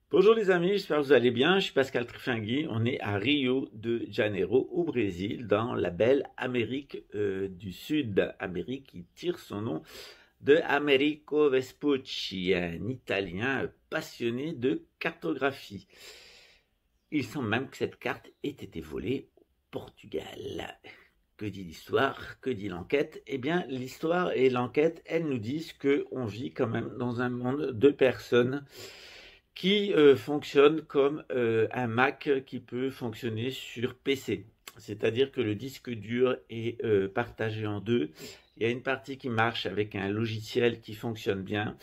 Bonjour les amis, j'espère que vous allez bien. Je suis Pascal Trifingui. On est à Rio de Janeiro, au Brésil, dans la belle Amérique du Sud. Amérique qui tire son nom de Americo Vespucci, un Italien passionné de cartographie. Il semble même que cette carte ait été volée au Portugal. Que dit l'histoire? Que dit l'enquête? Eh bien, l'histoire et l'enquête, elles nous disent qu'on vit quand même dans un monde de personnes qui fonctionne comme un Mac qui peut fonctionner sur PC. C'est-à-dire que le disque dur est partagé en deux. Il y a une partie qui marche avec un logiciel qui fonctionne bien.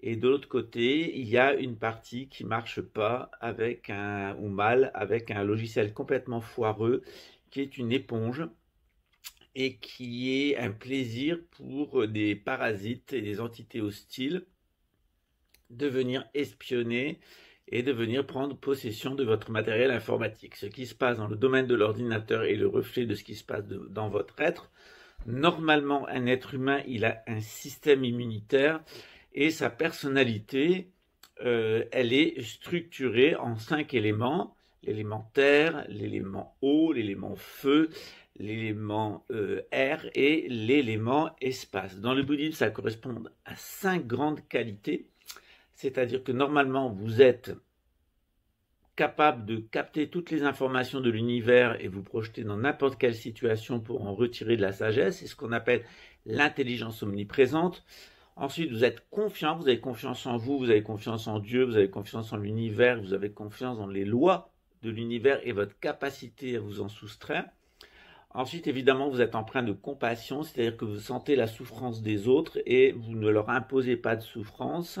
Et de l'autre côté, il y a une partie qui marche pas avec ou mal avec un logiciel complètement foireux qui est une éponge et qui est un plaisir pour des parasites et des entités hostiles de venir espionner et de venir prendre possession de votre matériel informatique. Ce qui se passe dans le domaine de l'ordinateur est le reflet de ce qui se passe dans votre être. Normalement, un être humain, il a un système immunitaire et sa personnalité, elle est structurée en 5 éléments. L'élément terre, l'élément eau, l'élément feu, l'élément air et l'élément espace. Dans le bouddhisme, ça correspond à 5 grandes qualités. C'est-à-dire que normalement, vous êtes capable de capter toutes les informations de l'univers et vous projeter dans n'importe quelle situation pour en retirer de la sagesse. C'est ce qu'on appelle l'intelligence omniprésente. Ensuite, vous êtes confiant, vous avez confiance en vous, vous avez confiance en Dieu, vous avez confiance en l'univers, vous avez confiance dans les lois de l'univers et votre capacité à vous en soustraire. Ensuite, évidemment, vous êtes empreint de compassion, c'est-à-dire que vous sentez la souffrance des autres et vous ne leur imposez pas de souffrance.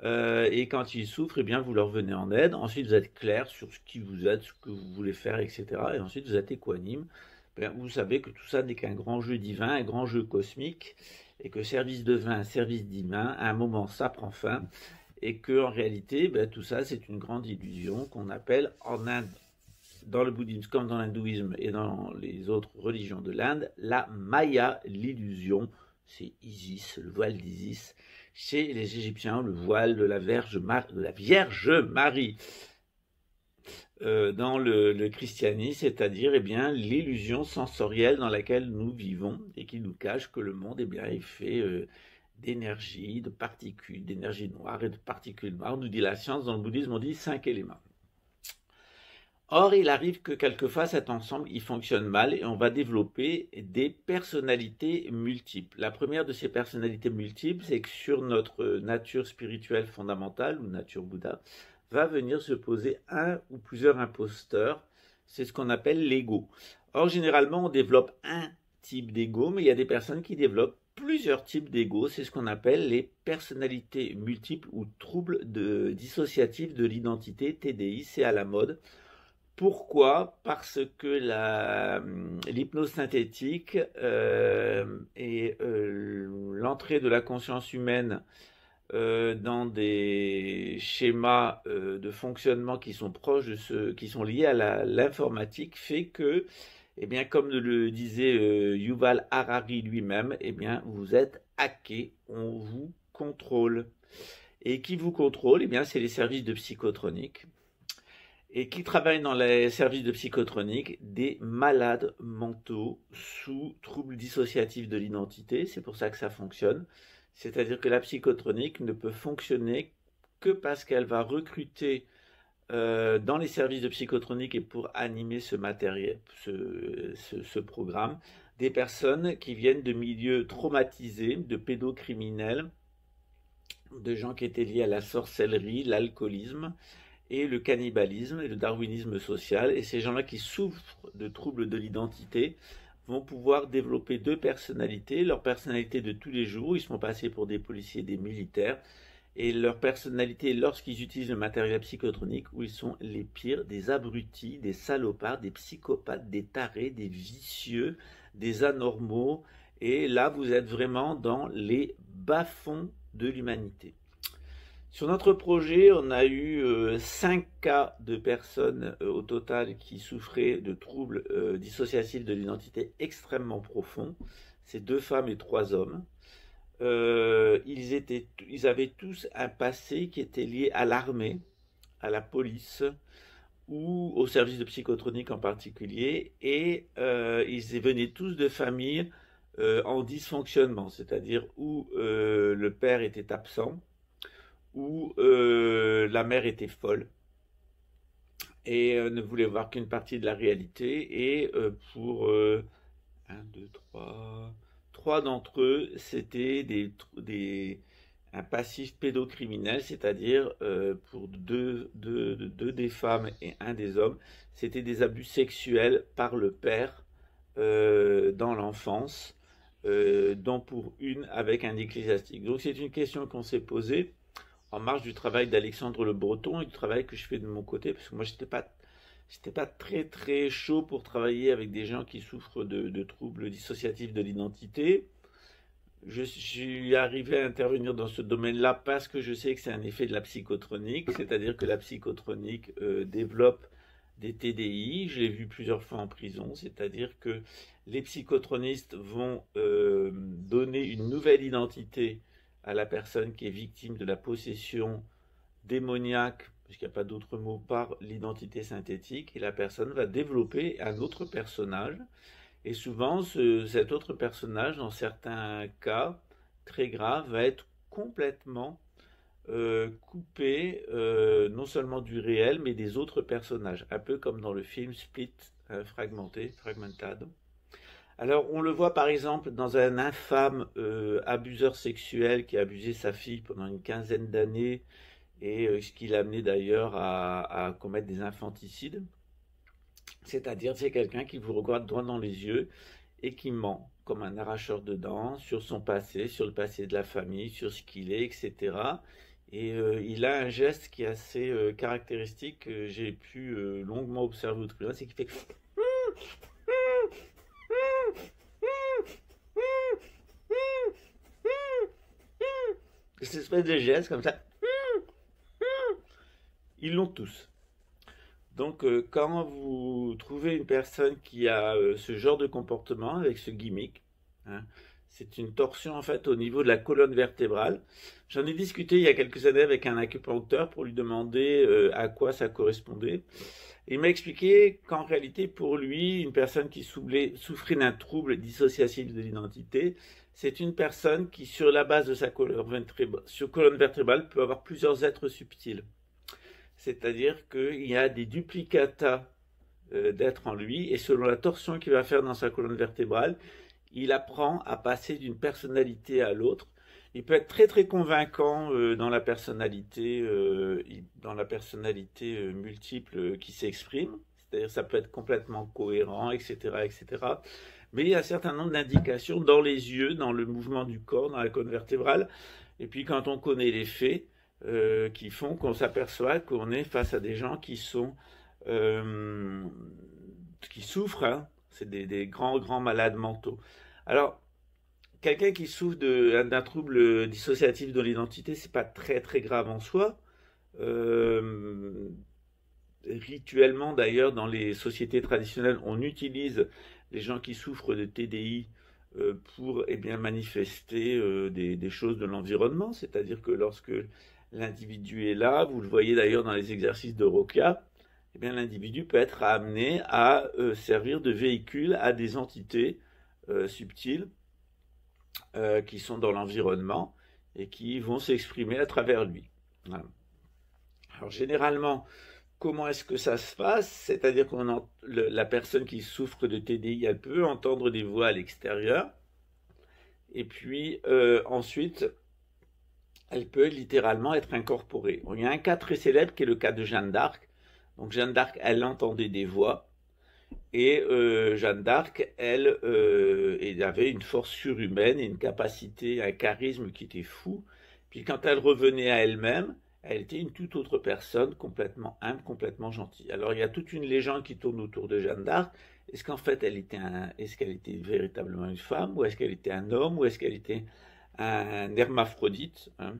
Et quand ils souffrent, eh bien, vous leur venez en aide. Ensuite, vous êtes clair sur ce qui vous êtes, ce que vous voulez faire, etc. Et ensuite, vous êtes équanime. Bien, vous savez que tout ça n'est qu'un grand jeu divin, un grand jeu cosmique, et que service divin, service divin, à un moment, ça prend fin, et que en réalité, ben, tout ça, c'est une grande illusion qu'on appelle en Inde, dans le bouddhisme comme dans l'hindouisme et dans les autres religions de l'Inde, la Maya, l'illusion. C'est Isis, le voile d'Isis. Chez les Égyptiens, le voile de la Vierge Marie. Dans le christianisme, c'est-à-dire eh bien l'illusion sensorielle dans laquelle nous vivons et qui nous cache que le monde eh bien, est fait d'énergie, de particules, d'énergie noire et de particules noires. Nous dit la science, dans le bouddhisme, on dit 5 éléments. Or, il arrive que quelquefois cet ensemble il fonctionne mal et on va développer des personnalités multiples. La première de ces personnalités multiples, c'est que sur notre nature spirituelle fondamentale ou nature Bouddha, va venir se poser un ou plusieurs imposteurs. C'est ce qu'on appelle l'ego. Or, généralement, on développe un type d'ego, mais il y a des personnes qui développent plusieurs types d'ego. C'est ce qu'on appelle les personnalités multiples ou troubles dissociatifs de l'identité, TDI, c'est à la mode. Pourquoi? Parce que l'hypnose synthétique et l'entrée de la conscience humaine dans des schémas de fonctionnement qui sont proches de ceux qui sont liés à l'informatique fait que, eh bien, comme le disait Yuval Harari lui-même, eh bien, vous êtes hacké, on vous contrôle. Et qui vous contrôle? Eh bien, c'est les services de psychotronique. Et qui travaillent dans les services de psychotronique, des malades mentaux sous troubles dissociatifs de l'identité. C'est pour ça que ça fonctionne. C'est-à-dire que la psychotronique ne peut fonctionner que parce qu'elle va recruter dans les services de psychotronique et pour animer ce matériel, ce programme, des personnes qui viennent de milieux traumatisés, de pédocriminels, de gens qui étaient liés à la sorcellerie, l'alcoolisme, et le cannibalisme et le darwinisme social. Et ces gens-là qui souffrent de troubles de l'identité vont pouvoir développer deux personnalités. Leur personnalité de tous les jours, ils sont passés pour des policiers, des militaires, et leur personnalité lorsqu'ils utilisent le matériel psychotronique, où ils sont les pires, des abrutis, des salopards, des psychopathes, des tarés, des vicieux, des anormaux. Et là, vous êtes vraiment dans les bas-fonds de l'humanité. Sur notre projet, on a eu 5 cas de personnes au total qui souffraient de troubles dissociatifs de l'identité extrêmement profonds. C'est 2 femmes et 3 hommes. Ils avaient tous un passé qui était lié à l'armée, à la police ou au service de psychotronique en particulier, et ils venaient tous de familles en dysfonctionnement, c'est-à-dire où le père était absent, où la mère était folle et ne voulait voir qu'une partie de la réalité. Et pour un, deux, trois d'entre eux, c'était un passif pédocriminel, c'est-à-dire pour deux des femmes et un des hommes, c'était des abus sexuels par le père dans l'enfance, dont pour une avec un ecclésiastique. Donc c'est une question qu'on s'est posée en marge du travail d'Alexandre Le Breton et du travail que je fais de mon côté, parce que moi j'étais pas très très chaud pour travailler avec des gens qui souffrent de troubles dissociatifs de l'identité. Je suis arrivé à intervenir dans ce domaine-là parce que je sais que c'est un effet de la psychotronique, c'est-à-dire que la psychotronique développe des TDI. Je l'ai vu plusieurs fois en prison, c'est-à-dire que les psychotronistes vont donner une nouvelle identité à la personne qui est victime de la possession démoniaque, puisqu'il n'y a pas d'autre mot, par l'identité synthétique, et la personne va développer un autre personnage. Et souvent, cet autre personnage, dans certains cas très graves, va être complètement coupé, non seulement du réel, mais des autres personnages. Un peu comme dans le film Split, Fragmented. Alors, on le voit par exemple dans un infâme abuseur sexuel qui a abusé sa fille pendant une quinzaine d'années, et ce qui l'a amené d'ailleurs à commettre des infanticides. C'est-à-dire, c'est quelqu'un qui vous regarde droit dans les yeux et qui ment, comme un arracheur de dents, sur son passé, sur le passé de la famille, sur ce qu'il est, etc. Et il a un geste qui est assez caractéristique, que j'ai pu longuement observer au tribunal, c'est qu'il fait cette espèce de geste comme ça. Ils l'ont tous. Donc, quand vous trouvez une personne qui a ce genre de comportement avec ce gimmick, hein, c'est une torsion en fait au niveau de la colonne vertébrale. J'en ai discuté il y a quelques années avec un acupuncteur pour lui demander à quoi ça correspondait. Il m'a expliqué qu'en réalité, pour lui, une personne qui souffrait d'un trouble dissociatif de l'identité, c'est une personne qui, sur la base de sa colonne vertébrale, peut avoir plusieurs êtres subtils. C'est-à-dire qu'il y a des duplicata d'êtres en lui, et selon la torsion qu'il va faire dans sa colonne vertébrale, il apprend à passer d'une personnalité à l'autre. Il peut être très très convaincant dans la personnalité multiple qui s'exprime, c'est-à-dire ça peut être complètement cohérent, etc., etc. Mais il y a un certain nombre d'indications dans les yeux, dans le mouvement du corps, dans la colonne vertébrale, et puis quand on connaît les faits, qui font qu'on s'aperçoit qu'on est face à des gens qui souffrent, hein. C'est des grands malades mentaux. Alors, quelqu'un qui souffre d'un trouble dissociatif de l'identité, c'est pas très très grave en soi. Rituellement d'ailleurs, dans les sociétés traditionnelles, on utilise les gens qui souffrent de TDI pour manifester des choses de l'environnement, c'est-à-dire que lorsque l'individu est là, vous le voyez d'ailleurs dans les exercices de Rokia, l'individu peut être amené à servir de véhicule à des entités subtiles qui sont dans l'environnement et qui vont s'exprimer à travers lui. Voilà. Alors généralement, comment est-ce que ça se passe? C'est-à-dire que la personne qui souffre de TDI, elle peut entendre des voix à l'extérieur, et puis ensuite, elle peut littéralement être incorporée. Bon, il y a un cas très célèbre qui est le cas de Jeanne d'Arc. Donc Jeanne d'Arc, elle entendait des voix, et Jeanne d'Arc, elle avait une force surhumaine et une capacité, un charisme qui était fou. Puis quand elle revenait à elle-même, elle était une toute autre personne, complètement humble, complètement gentille. Alors il y a toute une légende qui tourne autour de Jeanne d'Arc. Est-ce qu'en fait est-ce qu'elle était véritablement une femme, ou est-ce qu'elle était un homme, ou est-ce qu'elle était un hermaphrodite, hein?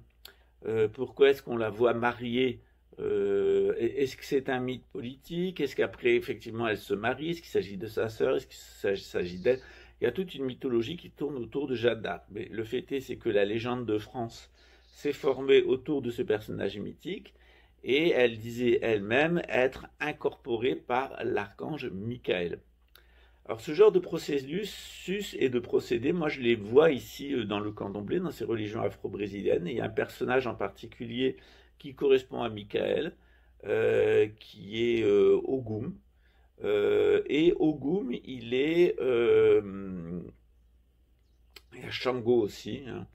Pourquoi est-ce qu'on la voit mariée? Est-ce que c'est un mythe politique? Est-ce qu'après, effectivement, elle se marie? Est-ce qu'il s'agit de sa sœur? Est-ce qu'il s'agit d'elle? Il y a toute une mythologie qui tourne autour de Jeanne d'Arc. Mais le fait est, c'est que la légende de France s'est formée autour de ce personnage mythique, et elle disait elle-même être incorporée par l'archange Michael. Alors ce genre de processus et de procédés, moi je les vois ici dans le candomblé, dans ces religions afro-brésiliennes. Il y a un personnage en particulier qui correspond à Michael, qui est Ogum. Et Ogum, il est... il y a Shango aussi. Hein.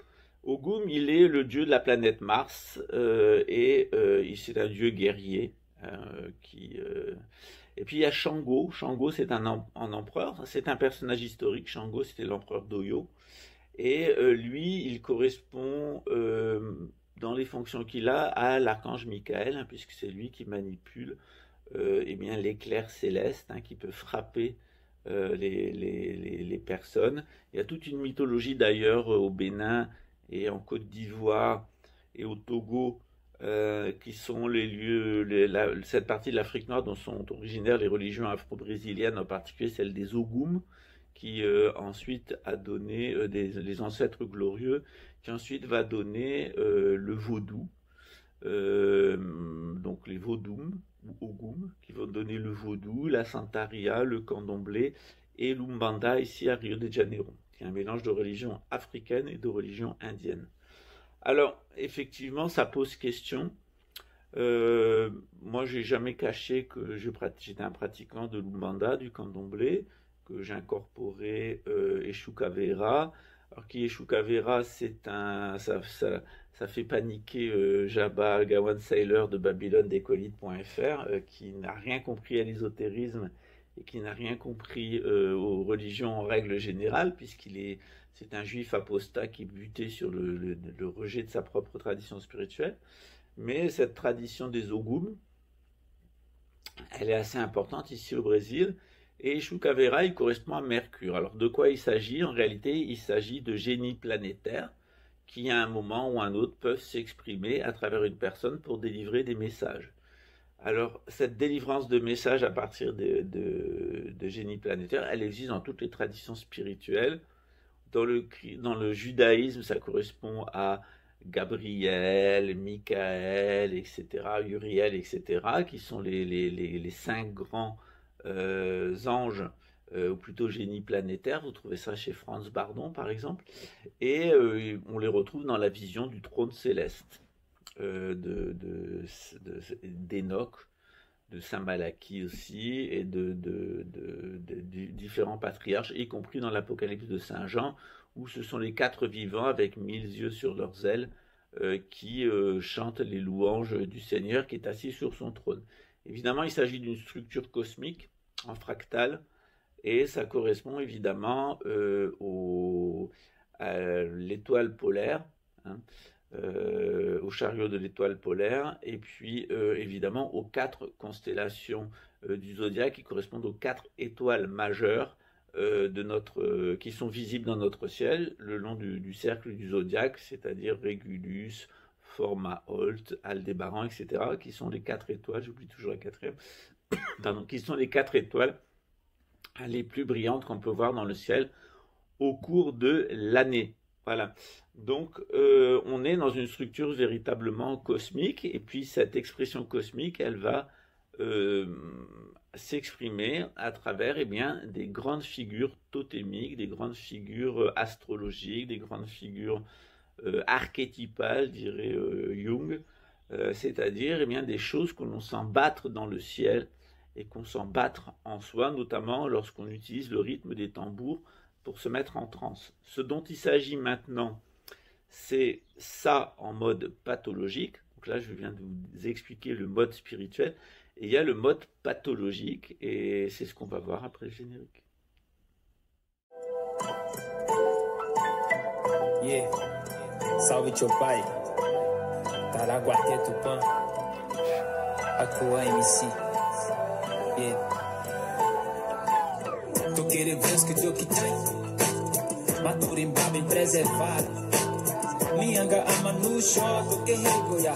Ogum, il est le dieu de la planète Mars, et c'est un dieu guerrier qui... Et puis il y a Shango. Shango, c'est un empereur. C'est un personnage historique. Shango, c'était l'empereur d'Oyo. Et lui, il correspond, dans les fonctions qu'il a, à l'archange Michael, hein, puisque c'est lui qui manipule eh bien, l'éclair céleste, hein, qui peut frapper les personnes. Il y a toute une mythologie d'ailleurs au Bénin et en Côte d'Ivoire et au Togo, qui sont les lieux, cette partie de l'Afrique noire dont sont originaires les religions afro-brésiliennes, en particulier celle des Ogum, qui ensuite a donné les ancêtres glorieux, qui ensuite va donner le vaudou, donc les vaudoum ou Ogum, qui vont donner le vaudou, la santaria, le candomblé et l'umbanda ici à Rio de Janeiro, qui est un mélange de religions africaines et de religions indiennes. Alors, effectivement, ça pose question. Moi, j'ai jamais caché que j'étais un pratiquant de l'Umbanda, du candomblé, que j'ai incorporé Eshu Kavera. Alors, qui Eshu Kavera, ça fait paniquer Jabba Gawan Sailor de Babylone d'Ecolite.fr, qui n'a rien compris à l'ésotérisme et qui n'a rien compris aux religions en règle générale, c'est un juif apostat qui butait sur le rejet de sa propre tradition spirituelle. Mais cette tradition des Ogum, elle est assez importante ici au Brésil. Et Eshu Kavera, il correspond à Mercure. Alors de quoi il s'agit? En réalité, il s'agit de génies planétaires qui, à un moment ou un autre, peuvent s'exprimer à travers une personne pour délivrer des messages. Alors, cette délivrance de messages à partir de génies planétaires, elle existe dans toutes les traditions spirituelles. Dans le judaïsme, ça correspond à Gabriel, Michael, etc., Uriel, etc., qui sont les 5 grands anges, ou plutôt génies planétaires. Vous trouvez ça chez Franz Bardon, par exemple. Et on les retrouve dans la vision du trône céleste d'Enoch, de Saint Malachie aussi, et de différents patriarches, y compris dans l'Apocalypse de Saint Jean, où ce sont les 4 vivants avec 1000 yeux sur leurs ailes qui chantent les louanges du Seigneur qui est assis sur son trône. Évidemment, il s'agit d'une structure cosmique en fractal, et ça correspond évidemment à l'étoile polaire, hein, au chariot de l'étoile polaire, et puis évidemment aux 4 constellations du zodiaque qui correspondent aux 4 étoiles majeures qui sont visibles dans notre ciel le long du cercle du zodiaque, c'est-à-dire Régulus, Forma-Holt, Aldébaran, etc., qui sont les 4 étoiles, j'oublie toujours la 4e, pardon, qui sont les 4 étoiles les plus brillantes qu'on peut voir dans le ciel au cours de l'année. Voilà. Donc, on est dans une structure véritablement cosmique, et puis cette expression cosmique, elle va s'exprimer à travers des grandes figures totémiques, des grandes figures astrologiques, des grandes figures archétypales, dirait Jung, c'est-à-dire des choses que l'on sent battre dans le ciel et qu'on sent battre en soi, notamment lorsqu'on utilise le rythme des tambours pour se mettre en transe. Ce dont il s'agit maintenant, c'est ça en mode pathologique. Donc là, je viens de vous expliquer le mode spirituel. Et il y a le mode pathologique, et c'est ce qu'on va voir après le générique. Yeah, salve teu pai, Taraguaté Tupã, Acoa MC. Yeah, toquei reverso que teu que tem, Maturimba bem preservado, Mianga Amanu Shoto, que regoia.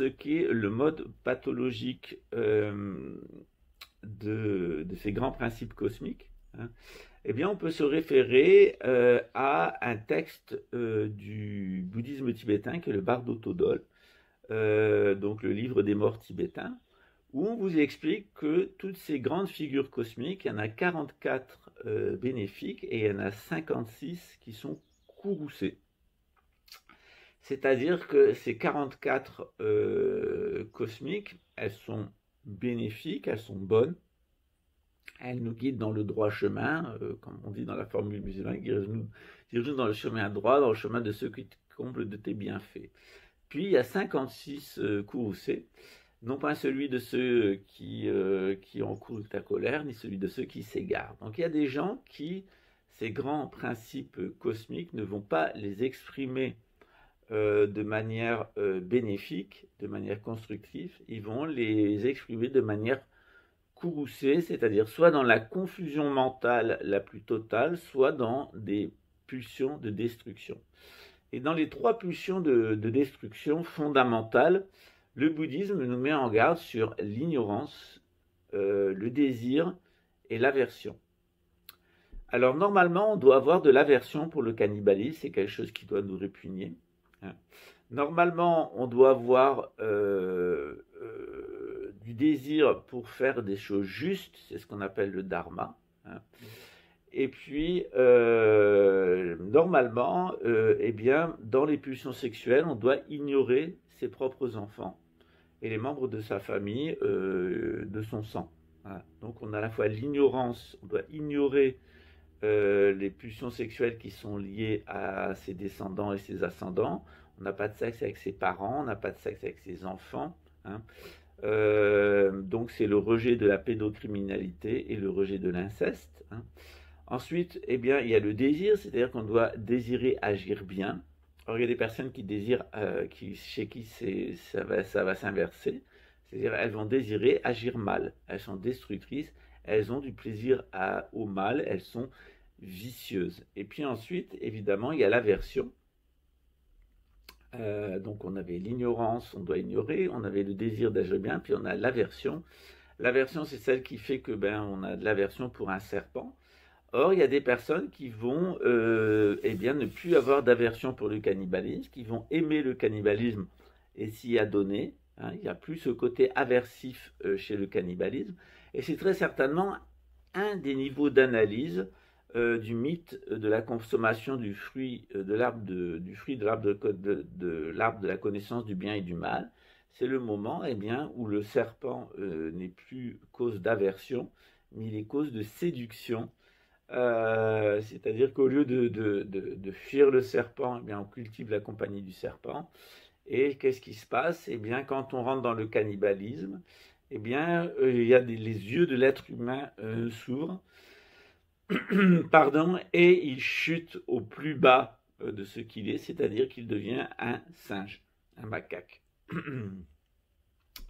ce qu'est le mode pathologique de ces grands principes cosmiques, hein, eh bien, on peut se référer à un texte du bouddhisme tibétain qui est le Bardo Thodol, donc le livre des morts tibétains, où on vous explique que toutes ces grandes figures cosmiques, il y en a 44 bénéfiques et il y en a 56 qui sont courroucées. C'est-à-dire que ces 44 cosmiques, elles sont bénéfiques, elles sont bonnes, elles nous guident dans le droit chemin, comme on dit dans la formule musulmane, dirige-nous dans le chemin droit, dans le chemin de ceux qui comblent de tes bienfaits. Puis il y a 56 courroucés, non pas celui de ceux qui encourent ta colère, ni celui de ceux qui s'égarent. Donc il y a des gens qui, ces grands principes cosmiques, ne vont pas les exprimer de manière bénéfique, de manière constructive, ils vont les exprimer de manière courroucée, c'est-à-dire soit dans la confusion mentale la plus totale, soit dans des pulsions de destruction. Et dans les trois pulsions de destruction fondamentales, le bouddhisme nous met en garde sur l'ignorance, le désir et l'aversion. Alors normalement, on doit avoir de l'aversion pour le cannibalisme, c'est quelque chose qui doit nous répugner. Normalement, on doit avoir du désir pour faire des choses justes, c'est ce qu'on appelle le dharma. Et puis, normalement, eh bien, dans les pulsions sexuelles, on doit ignorer ses propres enfants et les membres de sa famille, de son sang. Voilà. Donc, on a à la fois l'ignorance, on doit ignorer les pulsions sexuelles qui sont liées à ses descendants et ses ascendants. On n'a pas de sexe avec ses parents, on n'a pas de sexe avec ses enfants. Hein. Donc c'est le rejet de la pédocriminalité et le rejet de l'inceste. Hein. Ensuite, eh bien, il y a le désir, c'est-à-dire qu'on doit désirer agir bien. Alors il y a des personnes qui désirent, chez qui ça va s'inverser, c'est-à-dire elles vont désirer agir mal. Elles sont destructrices, elles ont du plaisir au mal, elles sont vicieuses. Et puis ensuite, évidemment, il y a l'aversion. Donc on avait l'ignorance, on doit ignorer, on avait le désir d'agir bien, puis on a l'aversion. L'aversion, c'est celle qui fait que on a de l'aversion pour un serpent. Or, il y a des personnes qui vont eh bien, ne plus avoir d'aversion pour le cannibalisme, qui vont aimer le cannibalisme et s'y adonner. Hein, il n'y a plus ce côté aversif chez le cannibalisme. Et c'est très certainement un des niveaux d'analyse du mythe de la consommation du fruit de l'arbre de la connaissance du bien et du mal. C'est le moment eh bien, où le serpent n'est plus cause d'aversion, mais il est cause de séduction. C'est-à-dire qu'au lieu de fuir le serpent, eh bien, on cultive la compagnie du serpent. Et qu'est-ce qui se passe? Eh bien, quand on rentre dans le cannibalisme, eh bien, il y a les yeux de l'être humain s'ouvrent. Pardon, et il chute au plus bas de ce qu'il est, c'est-à-dire qu'il devient un singe, un macaque.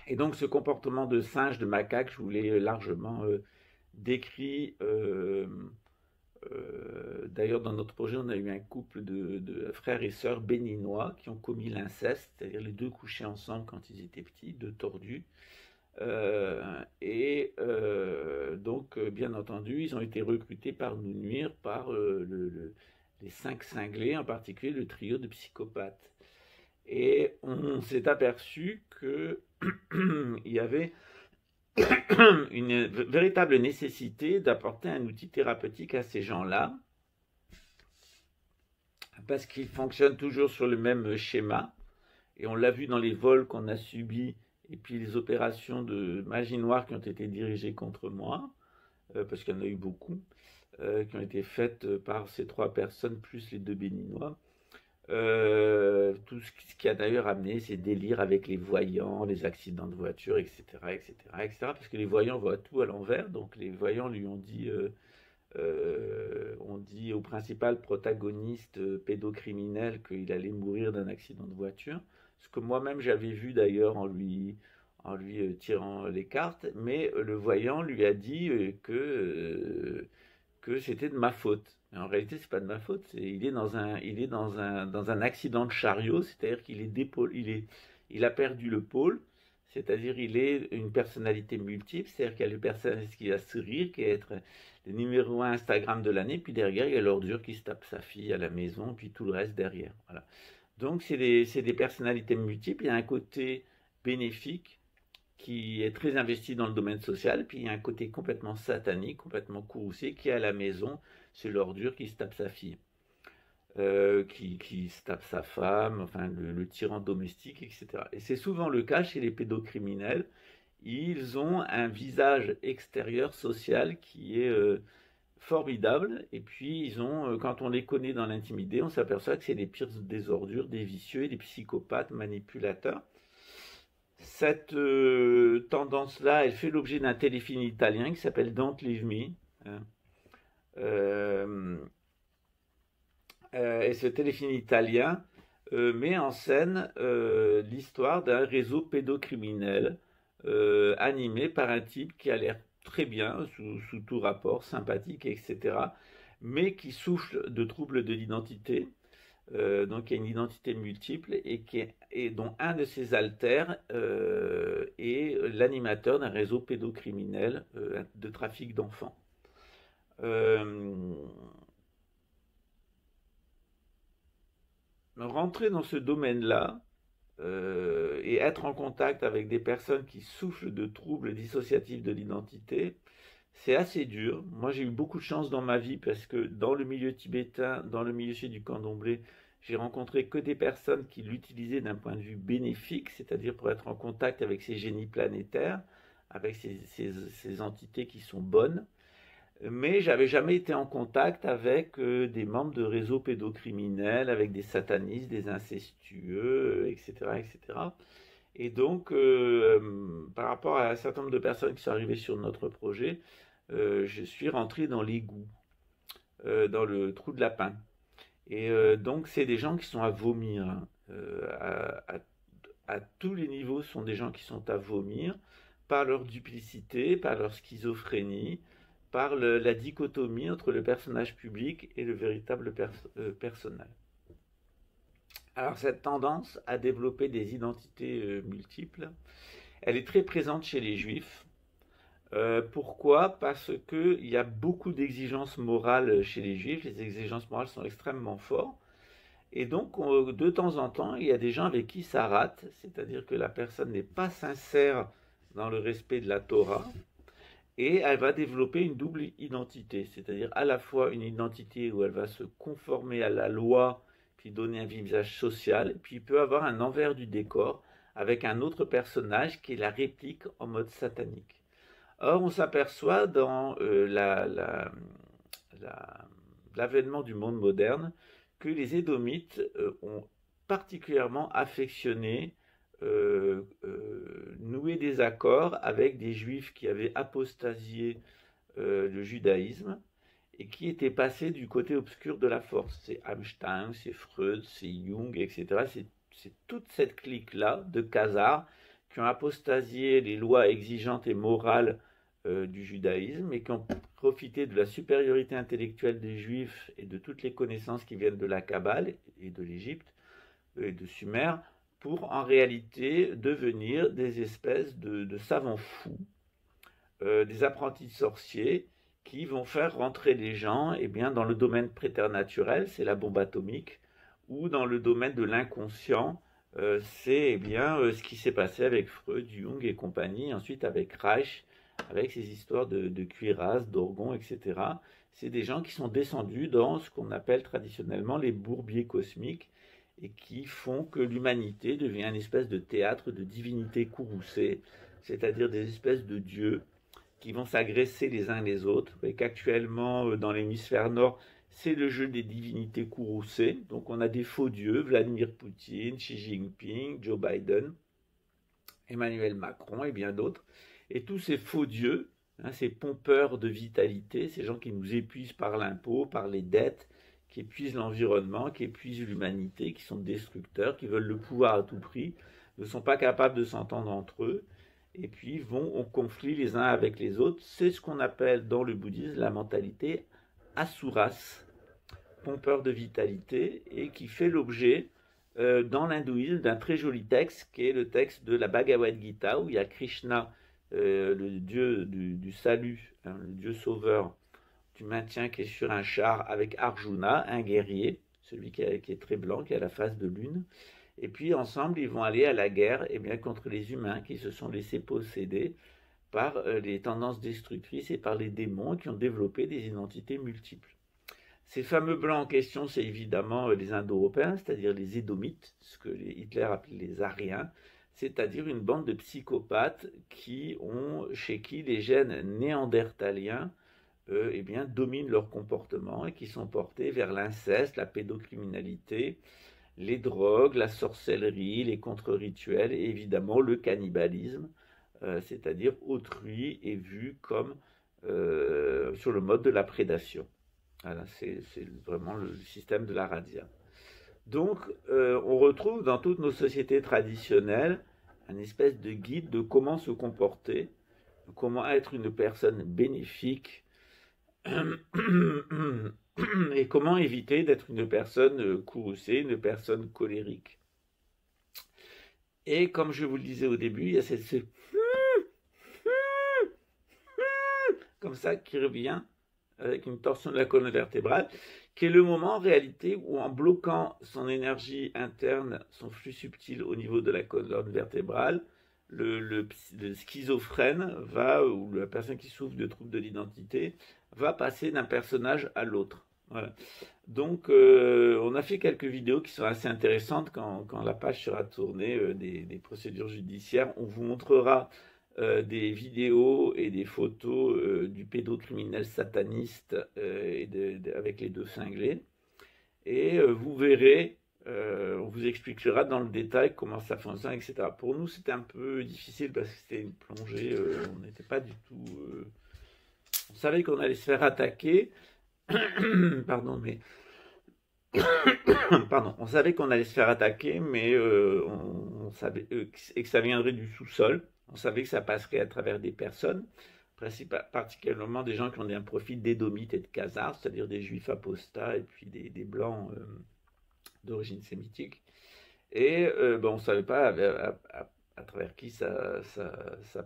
Et donc ce comportement de singe, de macaque, je vous l'ai largement décrit. D'ailleurs, dans notre projet, on a eu un couple de frères et sœurs béninois qui ont commis l'inceste, c'est-à-dire les deux couchaient ensemble quand ils étaient petits, deux tordus. Donc, bien entendu, ils ont été recrutés par nous nuire, par les 5 cinglés, en particulier le trio de psychopathes. Et on s'est aperçu qu'il y avait une véritable nécessité d'apporter un outil thérapeutique à ces gens-là, parce qu'ils fonctionnent toujours sur le même schéma, et on l'a vu dans les vols qu'on a subis, et puis les opérations de magie noire qui ont été dirigées contre moi, parce qu'il y en a eu beaucoup, qui ont été faites par ces 3 personnes, plus les 2 béninois. Tout ce qui a d'ailleurs amené ces délires avec les voyants, les accidents de voiture, etc., etc., etc., parce que les voyants voient tout à l'envers, donc les voyants lui ont dit au principal protagoniste pédocriminel qu'il allait mourir d'un accident de voiture, ce que moi-même j'avais vu d'ailleurs en lui tirant les cartes, mais le voyant lui a dit que c'était de ma faute. Mais en réalité, c'est pas de ma faute. Il est dans un accident de chariot, c'est-à-dire qu'il est il a perdu le pôle, c'est-à-dire il est une personnalité multiple, c'est-à-dire qu'il y a le personnage qui va sourire, qui va être le numéro 1 Instagram de l'année, puis derrière il y a l'ordure qui se tape sa fille à la maison, puis tout le reste derrière. Voilà. Donc c'est des personnalités multiples, il y a un côté bénéfique qui est très investi dans le domaine social, puis il y a un côté complètement satanique, complètement courroucé, qui est à la maison, c'est l'ordure qui se tape sa fille, qui se tape sa femme, enfin le tyran domestique, etc. Et c'est souvent le cas chez les pédocriminels, ils ont un visage extérieur social qui est formidable, et puis ils ont, quand on les connaît dans l'intimité, on s'aperçoit que c'est les pires des ordures, des vicieux, des psychopathes, manipulateurs. Cette tendance-là, elle fait l'objet d'un téléfilm italien qui s'appelle Don't Leave Me. Hein. Et ce téléfilm italien met en scène l'histoire d'un réseau pédocriminel animé par un type qui a l'air très bien, sous tout rapport, sympathique, etc., mais qui souffre de troubles de l'identité. Donc il y a une identité multiple et dont un de ses alters est l'animateur d'un réseau pédocriminel de trafic d'enfants. Rentrer dans ce domaine-là et être en contact avec des personnes qui souffrent de troubles dissociatifs de l'identité, c'est assez dur. Moi, j'ai eu beaucoup de chance dans ma vie parce que dans le milieu tibétain, dans le milieu du candomblé, j'ai rencontré que des personnes qui l'utilisaient d'un point de vue bénéfique, c'est-à-dire pour être en contact avec ces génies planétaires, avec ces entités qui sont bonnes. Mais j'avais jamais été en contact avec des membres de réseaux pédocriminels, avec des satanistes, des incestueux, etc., etc. Et donc, par rapport à un certain nombre de personnes qui sont arrivées sur notre projet, je suis rentré dans l'égout, dans le trou de lapin. Et donc, c'est des gens qui sont à vomir. Hein. À tous les niveaux, ce sont des gens qui sont à vomir par leur duplicité, par leur schizophrénie, par la dichotomie entre le personnage public et le véritable personnage. Alors cette tendance à développer des identités multiples, elle est très présente chez les juifs. Pourquoi? Parce qu'il y a beaucoup d'exigences morales chez les juifs, les exigences morales sont extrêmement fortes, et donc de temps en temps, il y a des gens avec qui ça rate, c'est-à-dire que la personne n'est pas sincère dans le respect de la Torah, et elle va développer une double identité, c'est-à-dire à la fois une identité où elle va se conformer à la loi, puis donner un visage social, puis il peut avoir un envers du décor avec un autre personnage qui est la réplique en mode satanique. Or, on s'aperçoit dans l'avènement du monde moderne que les Édomites ont particulièrement affectionné nouer des accords avec des juifs qui avaient apostasié le judaïsme et qui étaient passés du côté obscur de la force. C'est Einstein, c'est Freud, c'est Jung, etc. C'est toute cette clique-là de Khazars qui ont apostasié les lois exigeantes et morales du judaïsme et qui ont profité de la supériorité intellectuelle des juifs et de toutes les connaissances qui viennent de la Kabbale et de l'Égypte et de Sumer pour en réalité devenir des espèces de savants fous, des apprentis sorciers qui vont faire rentrer les gens dans le domaine préternaturel, c'est la bombe atomique, ou dans le domaine de l'inconscient, c'est ce qui s'est passé avec Freud, Jung et compagnie, ensuite avec Reich, avec ces histoires de cuirasse, d'orgon, etc. C'est des gens qui sont descendus dans ce qu'on appelle traditionnellement les bourbiers cosmiques, et qui font que l'humanité devient une espèce de théâtre de divinités courroucées, c'est-à-dire des espèces de dieux qui vont s'agresser les uns les autres, et qu'actuellement, dans l'hémisphère nord, c'est le jeu des divinités courroucées. Donc on a des faux dieux, Vladimir Poutine, Xi Jinping, Joe Biden, Emmanuel Macron et bien d'autres. Et tous ces faux dieux, ces pompeurs de vitalité, ces gens qui nous épuisent par l'impôt, par les dettes, qui épuisent l'environnement, qui épuisent l'humanité, qui sont destructeurs, qui veulent le pouvoir à tout prix, ne sont pas capables de s'entendre entre eux, et puis vont au conflit les uns avec les autres. C'est ce qu'on appelle dans le bouddhisme la mentalité asuras, pompeur de vitalité, et qui fait l'objet dans l'hindouisme d'un très joli texte qui est le texte de la Bhagavad Gita où il y a Krishna, le dieu du salut, hein, le dieu sauveur du maintien qui est sur un char avec Arjuna, un guerrier, celui qui est très blanc, qui a la face de lune. Et puis ensemble, ils vont aller à la guerre bien, contre les humains qui se sont laissés posséder par les tendances destructrices et par les démons qui ont développé des identités multiples. Ces fameux blancs en question, c'est évidemment les Indo-Européens, c'est-à-dire les Édomites, ce que Hitler appelait les Aryens, c'est-à-dire une bande de psychopathes chez qui les gènes néandertaliens dominent leur comportement et qui sont portés vers l'inceste, la pédocriminalité, les drogues, la sorcellerie, les contre-rituels et évidemment le cannibalisme, c'est-à-dire autrui est vu comme sur le mode de la prédation. Voilà, c'est vraiment le système de la razzia. Donc, on retrouve dans toutes nos sociétés traditionnelles un espèce de guide de comment se comporter, comment être une personne bénéfique et comment éviter d'être une personne courroucée, une personne colérique. Et comme je vous le disais au début, il y a ce comme ça qui revient avec une torsion de la colonne vertébrale, qui est le moment en réalité où en bloquant son énergie interne, son flux subtil au niveau de la colonne vertébrale, le schizophrène ou la personne qui souffre de troubles de l'identité, va passer d'un personnage à l'autre. Voilà. Donc, on a fait quelques vidéos qui sont assez intéressantes quand la page sera tournée des procédures judiciaires. On vous montrera des vidéos et des photos du pédocriminel sataniste avec les deux cinglés. Et vous verrez, on vous expliquera dans le détail comment ça fonctionne, etc. Pour nous, c'était un peu difficile parce que c'était une plongée, on n'était pas du tout... on savait qu'on allait se faire attaquer, pardon, mais... Pardon, on savait qu'on allait se faire attaquer, mais on savait et que ça viendrait du sous-sol. On savait que ça passerait à travers des personnes, particulièrement des gens qui ont un profil d'édomites et de khazars, c'est-à-dire des juifs apostats et puis des blancs d'origine sémitique. Et on ne savait pas à travers qui ça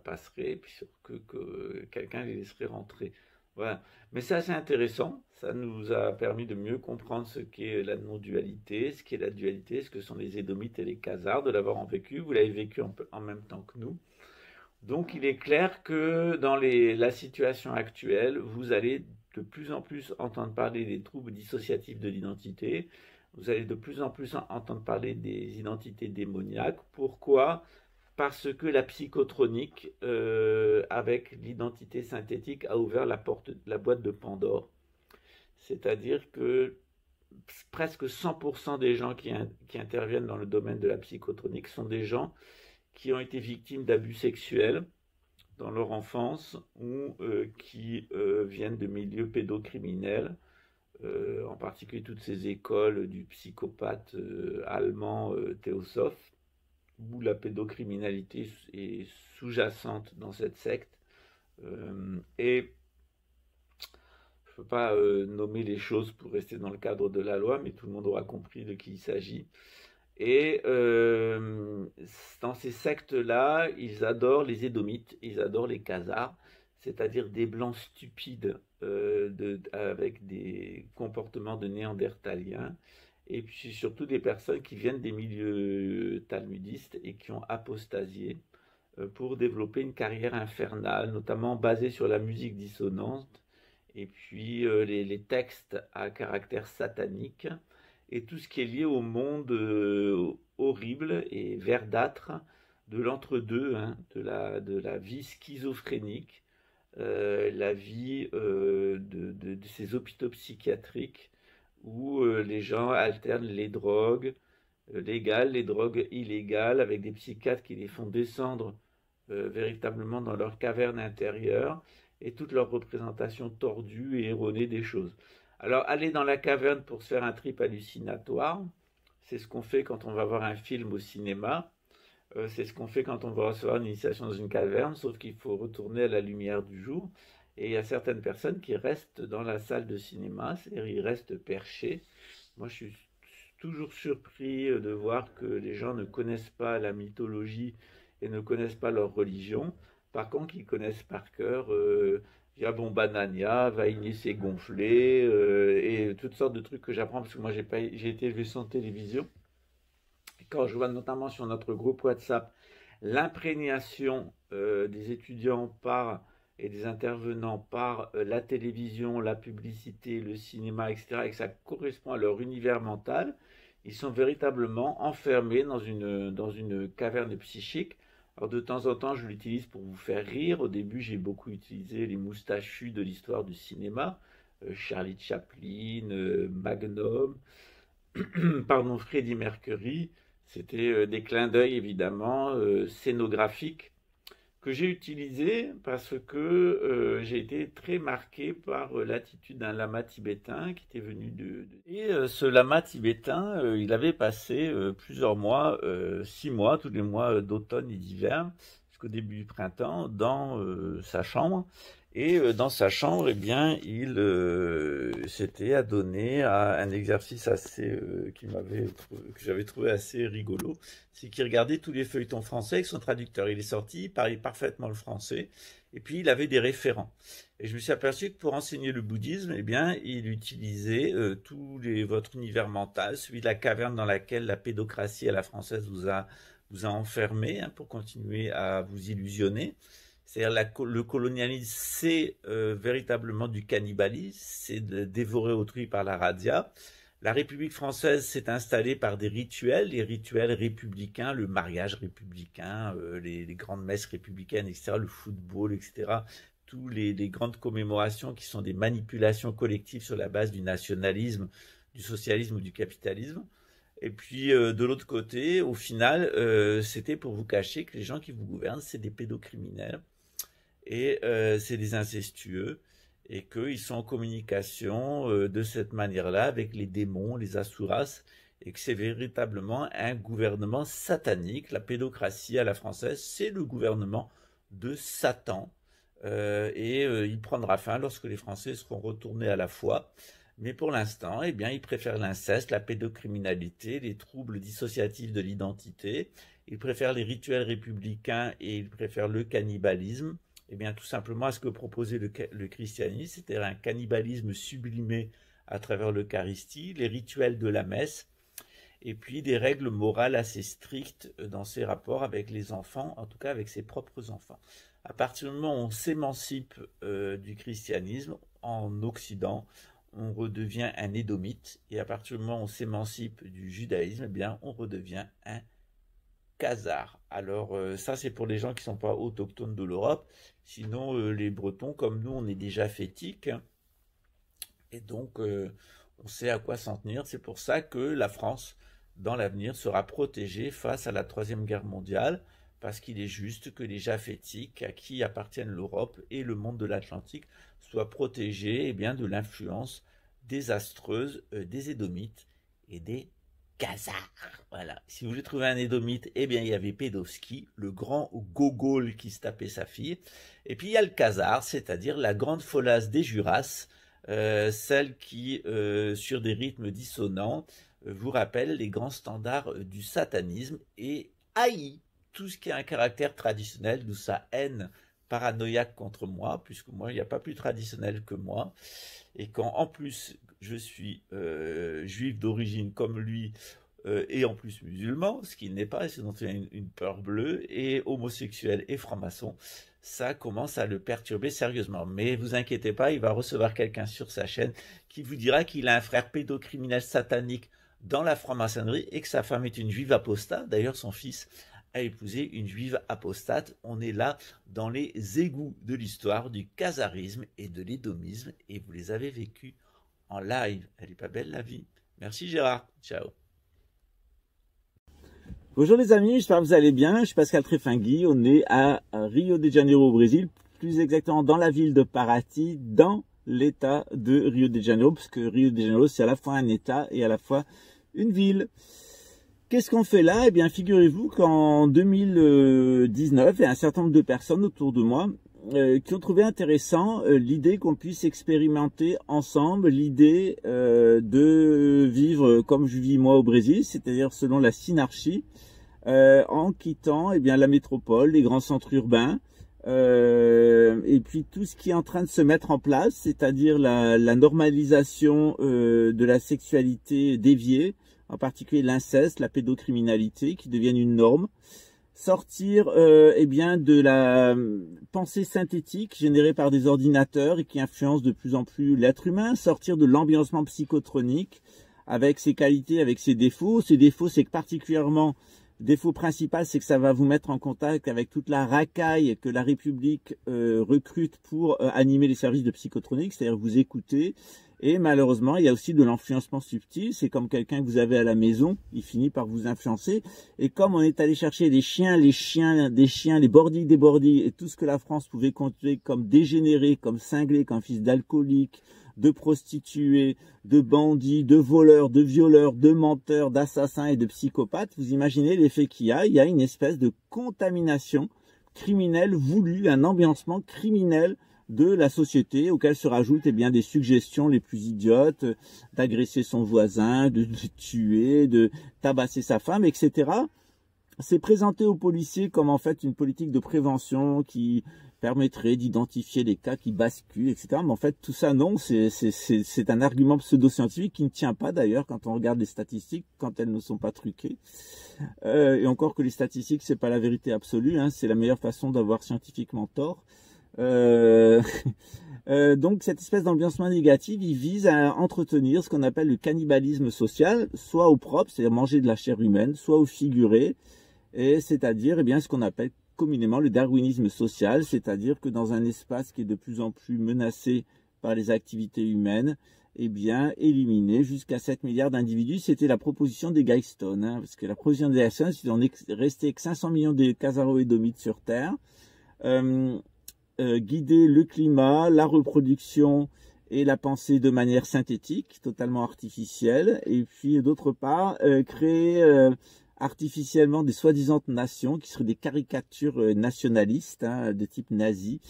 passerait, et puis que quelqu'un les laisserait rentrer. Voilà. Mais c'est assez intéressant, ça nous a permis de mieux comprendre ce qu'est la non-dualité, ce qu'est la dualité, ce que sont les Édomites et les Khazars, de l'avoir en vécu. Vous l'avez vécu en même temps que nous. Donc il est clair que dans la situation actuelle, vous allez de plus en plus entendre parler des troubles dissociatifs de l'identité, vous allez de plus en plus entendre parler des identités démoniaques. Pourquoi ? Parce que la psychotronique, avec l'identité synthétique, a ouvert la boîte de Pandore. C'est-à-dire que presque 100% des gens qui interviennent dans le domaine de la psychotronique sont des gens qui ont été victimes d'abus sexuels dans leur enfance ou qui viennent de milieux pédocriminels, en particulier toutes ces écoles du psychopathe allemand Théosophe, où la pédocriminalité est sous-jacente dans cette secte. Et je ne peux pas nommer les choses pour rester dans le cadre de la loi, mais tout le monde aura compris de qui il s'agit. Et dans ces sectes-là, ils adorent les Édomites, ils adorent les Khazars, c'est-à-dire des blancs stupides avec des comportements de néandertaliens, et puis surtout des personnes qui viennent des milieux talmudistes et qui ont apostasié pour développer une carrière infernale, notamment basée sur la musique dissonante, et puis les textes à caractère satanique, et tout ce qui est lié au monde horrible et verdâtre de l'entre-deux, hein, de la vie schizophrénique, la vie de ces hôpitaux psychiatriques où les gens alternent les drogues légales, les drogues illégales, avec des psychiatres qui les font descendre véritablement dans leur caverne intérieure et toute leur représentation tordue et erronée des choses. Alors, aller dans la caverne pour se faire un trip hallucinatoire, c'est ce qu'on fait quand on va voir un film au cinéma, c'est ce qu'on fait quand on va recevoir une initiation dans une caverne, sauf qu'il faut retourner à la lumière du jour. Et il y a certaines personnes qui restent dans la salle de cinéma, c'est-à-dire ils restent perchés. Moi, je suis toujours surpris de voir que les gens ne connaissent pas la mythologie et ne connaissent pas leur religion. Par contre, ils connaissent par cœur Jabon Banania, Vaigné s'est gonflé, et toutes sortes de trucs que j'apprends parce que moi j'ai été élevé sans télévision. Et quand je vois notamment sur notre groupe WhatsApp l'imprégnation des étudiants et des intervenants par la télévision, la publicité, le cinéma, etc., et que ça correspond à leur univers mental, ils sont véritablement enfermés dans une caverne psychique. Alors de temps en temps, je l'utilise pour vous faire rire. Au début, j'ai beaucoup utilisé les moustachus de l'histoire du cinéma, Charlie Chaplin, Magnum, pardon, Freddie Mercury. C'était des clins d'œil évidemment scénographiques que j'ai utilisé parce que j'ai été très marqué par l'attitude d'un lama tibétain qui était venu Et ce lama tibétain, il avait passé plusieurs mois, 6 mois, tous les mois d'automne et d'hiver, jusqu'au début du printemps, dans sa chambre. Et dans sa chambre, eh bien, il s'était adonné à un exercice assez que j'avais trouvé assez rigolo. C'est qu'il regardait tous les feuilletons français avec son traducteur. Il est sorti, il parlait parfaitement le français, et puis il avait des référents. Et je me suis aperçu que pour enseigner le bouddhisme, eh bien, il utilisait votre univers mental, celui de la caverne dans laquelle la pédocratie à la française vous a enfermé, hein, pour continuer à vous illusionner. C'est-à-dire le colonialisme, c'est véritablement du cannibalisme, c'est de dévorer autrui par la radia. La République française s'est installée par des rituels, les rituels républicains, le mariage républicain, les grandes messes républicaines, etc., le football, etc., tous les grandes commémorations qui sont des manipulations collectives sur la base du nationalisme, du socialisme ou du capitalisme. Et puis de l'autre côté, au final, c'était pour vous cacher que les gens qui vous gouvernent, c'est des pédocriminels. Et c'est des incestueux, et qu'ils sont en communication de cette manière-là avec les démons, les asuras, et que c'est véritablement un gouvernement satanique. La pédocratie à la française, c'est le gouvernement de Satan, et il prendra fin lorsque les Français seront retournés à la foi. Mais pour l'instant, eh bien, ils préfèrent l'inceste, la pédocriminalité, les troubles dissociatifs de l'identité, ils préfèrent les rituels républicains et ils préfèrent le cannibalisme. Eh bien, tout simplement à ce que proposait le christianisme, c'est-à-dire un cannibalisme sublimé à travers l'Eucharistie, les rituels de la messe, et puis des règles morales assez strictes dans ses rapports avec les enfants, en tout cas avec ses propres enfants. À partir du moment où on s'émancipe du christianisme en Occident, on redevient un édomite, et à partir du moment où on s'émancipe du judaïsme, eh bien, on redevient un khazar. Alors ça, c'est pour les gens qui ne sont pas autochtones de l'Europe. Sinon, les Bretons, comme nous, on est déjà fétiques, et donc on sait à quoi s'en tenir. C'est pour ça que la France, dans l'avenir, sera protégée face à la Troisième Guerre mondiale, parce qu'il est juste que les Japhétiques, à qui appartiennent l'Europe et le monde de l'Atlantique, soient protégés, eh bien, de l'influence désastreuse des Édomites et des Khazars. Voilà. Si vous voulez trouver un Édomite, eh bien, il y avait Pédovski, le grand gogol qui se tapait sa fille. Et puis, il y a le Khazar, c'est-à-dire la grande folasse des Juras, celle qui, sur des rythmes dissonants, vous rappelle les grands standards du satanisme et haït tout ce qui a un caractère traditionnel, d'où sa haine paranoïaque contre moi, puisque moi, il n'y a pas plus traditionnel que moi. Et quand, en plus, je suis juif d'origine comme lui, et en plus musulman, ce qui n'est pas, sinon c'est une peur bleue, et homosexuel et franc-maçon, ça commence à le perturber sérieusement. Mais vous inquiétez pas, il va recevoir quelqu'un sur sa chaîne qui vous dira qu'il a un frère pédocriminel satanique dans la franc-maçonnerie et que sa femme est une juive apostate. D'ailleurs, son fils a épousé une juive apostate. On est là dans les égouts de l'histoire du khazarisme et de l'édomisme, et vous les avez vécus en live. Elle est pas belle la vie. Merci Gérard. Ciao. Bonjour les amis, j'espère que vous allez bien. Je suis Pascal Trefingui. On est à Rio de Janeiro au Brésil, plus exactement dans la ville de Paraty, dans l'état de Rio de Janeiro, parce que Rio de Janeiro c'est à la fois un état et à la fois une ville. Qu'est-ce qu'on fait là? Eh bien, figurez-vous qu'en 2019, il y a un certain nombre de personnes autour de moi qui ont trouvé intéressant l'idée qu'on puisse expérimenter ensemble l'idée de vivre comme je vis moi au Brésil, c'est-à-dire selon la synarchie, en quittant la métropole, les grands centres urbains, et puis tout ce qui est en train de se mettre en place, c'est-à-dire la normalisation de la sexualité déviée, en particulier l'inceste, la pédocriminalité, qui deviennent une norme. Sortir de la pensée synthétique générée par des ordinateurs et qui influence de plus en plus l'être humain, sortir de l'ambiancement psychotronique avec ses qualités, avec ses défauts. Ses défauts, c'est que particulièrement, défaut principal, c'est que ça va vous mettre en contact avec toute la racaille que la République recrute pour animer les services de psychotronique, c'est-à-dire vous écouter. Et malheureusement, il y a aussi de l'influencement subtil. C'est comme quelqu'un que vous avez à la maison, il finit par vous influencer. Et comme on est allé chercher des chiens, les bordis des bordis, et tout ce que la France pouvait compter comme dégénérés, comme cinglés, comme fils d'alcooliques, de prostituées, de bandits, de voleurs, de violeurs, de menteurs, d'assassins et de psychopathes, vous imaginez l'effet qu'il y a. Il y a une espèce de contamination criminelle voulue, un ambiancement criminel de la société, auquel se rajoutent des suggestions les plus idiotes, d'agresser son voisin, de tuer, de tabasser sa femme, etc. C'est présenté aux policiers comme en fait une politique de prévention qui permettrait d'identifier les cas qui basculent, etc. Mais en fait, tout ça, non, c'est un argument pseudo-scientifique qui ne tient pas d'ailleurs quand on regarde les statistiques, quand elles ne sont pas truquées. Et encore que les statistiques, c'est pas la vérité absolue, hein, c'est la meilleure façon d'avoir scientifiquement tort. Donc cette espèce d'ambiancement négatif, il vise à entretenir ce qu'on appelle le cannibalisme social, soit au propre, c'est-à-dire manger de la chair humaine, soit au figuré, et c'est-à-dire ce qu'on appelle communément le darwinisme social, c'est-à-dire que dans un espace qui est de plus en plus menacé par les activités humaines, éliminer jusqu'à 7 milliards d'individus. C'était la proposition des Guidestone, hein, parce que la proposition des Guidestone, c'est d'en rester que 500 millions de casaroédomites sur Terre, guider le climat, la reproduction et la pensée de manière synthétique, totalement artificielle, et puis d'autre part, créer artificiellement des soi-disant nations qui seraient des caricatures nationalistes, hein, de type nazi,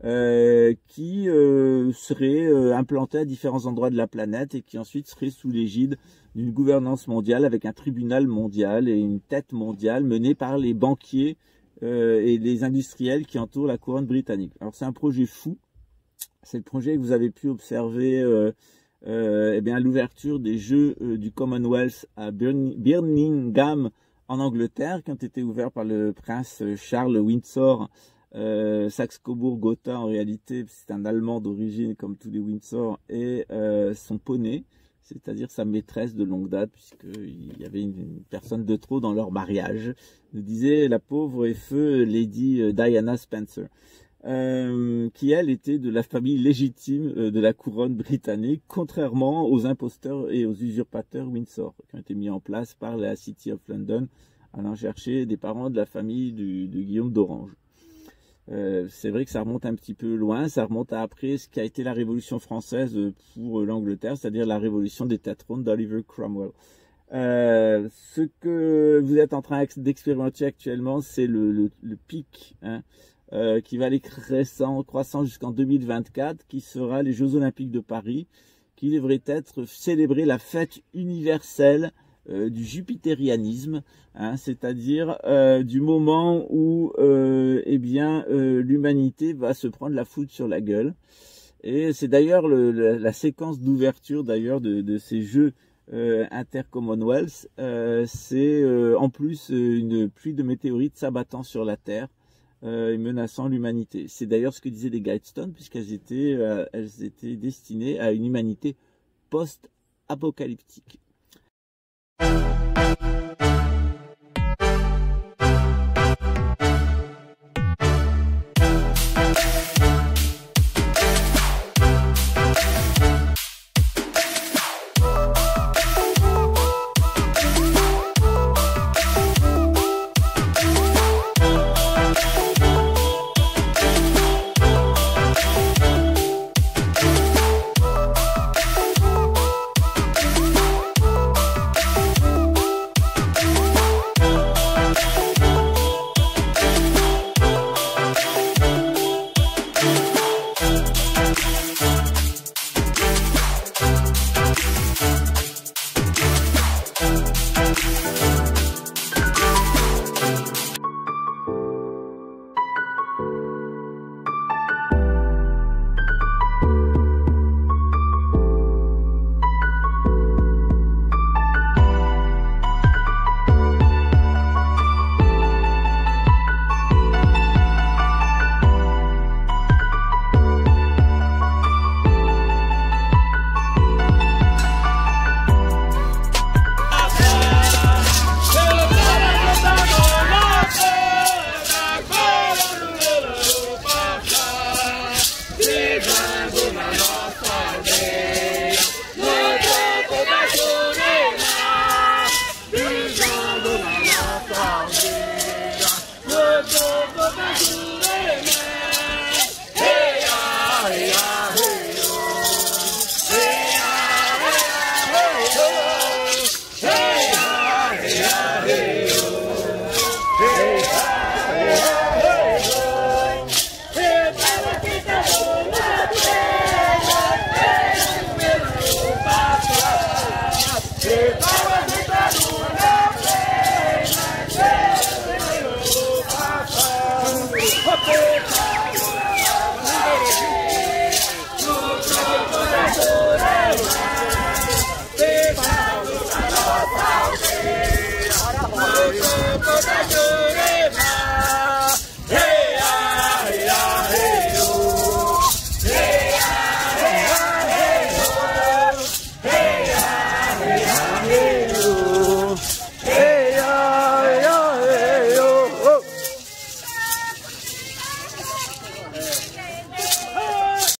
qui seraient implantées à différents endroits de la planète et qui ensuite seraient sous l'égide d'une gouvernance mondiale avec un tribunal mondial et une tête mondiale menée par les banquiers et les industriels qui entourent la couronne britannique. Alors c'est un projet fou, c'est le projet que vous avez pu observer à l'ouverture des Jeux du Commonwealth à Birmingham en Angleterre, qui ont été ouverts par le prince Charles Windsor, Saxe-Cobourg-Gotha en réalité, c'est un Allemand d'origine comme tous les Windsor, et son poney, c'est-à-dire sa maîtresse de longue date, puisqu'il y avait une personne de trop dans leur mariage, nous disait la pauvre et feu Lady Diana Spencer, qui elle était de la famille légitime de la couronne britannique, contrairement aux imposteurs et aux usurpateurs Windsor, qui ont été mis en place par la City of London, allant chercher des parents de la famille de Guillaume d'Orange. C'est vrai que ça remonte un petit peu loin, ça remonte à après ce qui a été la Révolution française pour l'Angleterre, c'est-à-dire la révolution des têtes rondes d'Oliver Cromwell. Ce que vous êtes en train d'expérimenter actuellement, c'est le pic, hein, qui va aller croissant jusqu'en 2024, qui sera les Jeux Olympiques de Paris, qui devrait être célébrer la fête universelle du jupitérianisme, hein, c'est-à-dire du moment où l'humanité va se prendre la foudre sur la gueule. Et c'est d'ailleurs la séquence d'ouverture d'ailleurs de ces Jeux inter-Commonwealth, c'est en plus une pluie de météorites s'abattant sur la Terre et menaçant l'humanité. C'est d'ailleurs ce que disaient les Guidestone, puisqu'elles étaient destinées à une humanité post-apocalyptique.